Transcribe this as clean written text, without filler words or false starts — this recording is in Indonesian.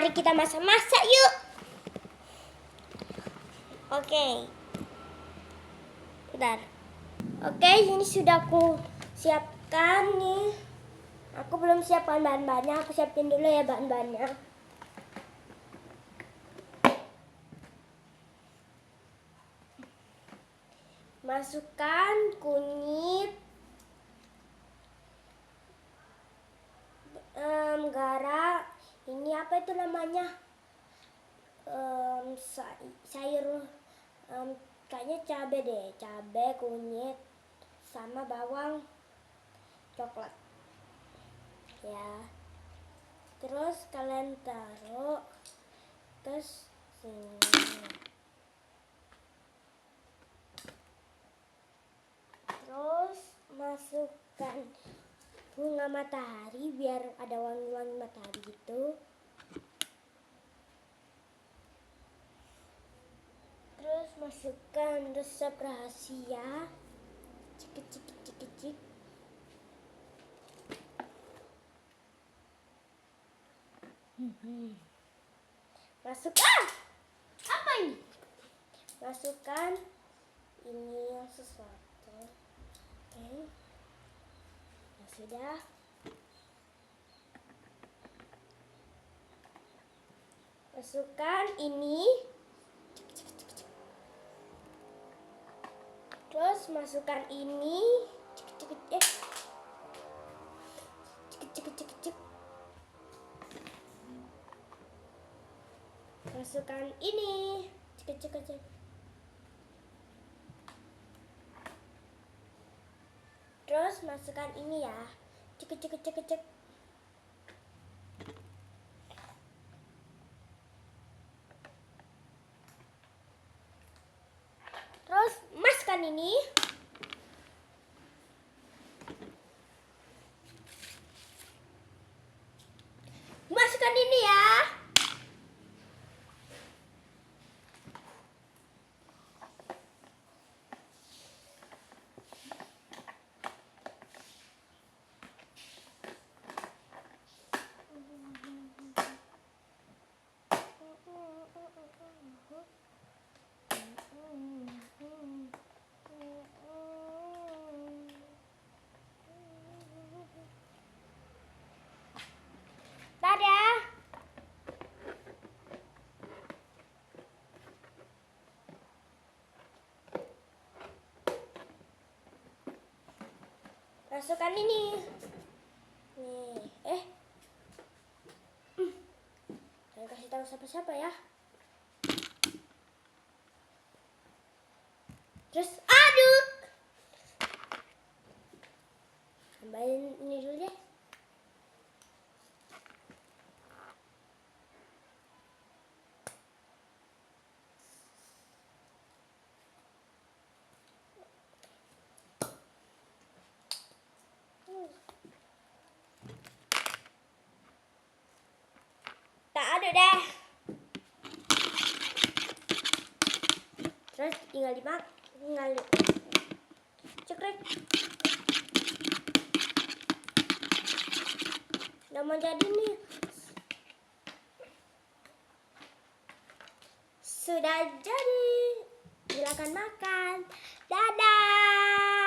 Mari kita masak-masak yuk. Oke. Bentar. Oke, ini sudah aku siapkan nih. Aku belum siapkan bahan-bahannya, aku siapin dulu ya bahan-bahannya. Masukkan kunyit, garam, ini apa itu namanya? Sayur, kayaknya cabai deh, cabai, kunyit, sama bawang coklat. Ya. Terus kalian taruh ke sini. Terus masukkan bunga matahari biar ada wangi-wangi matahari gitu. Terus masukkan resep rahasia. Cik. Masukkan. Apa ini? Masukkan ini yang sesuatu. Oke. Ya sudah. Masukkan ini. Terus masukkan ini. Masukkan ini. Terus masukkan ini ya. Cek. Terus masukkan ini. Masukkan ini ya. Dadah. Masukkan ini. Nih, jangan kasih tahu siapa-siapa ya. Terus aduk. Tambahin ini dulu deh. Tak aduk deh. Terus tinggal cekrek. Udah mau jadi nih. Sudah jadi. Silakan makan. Dadah.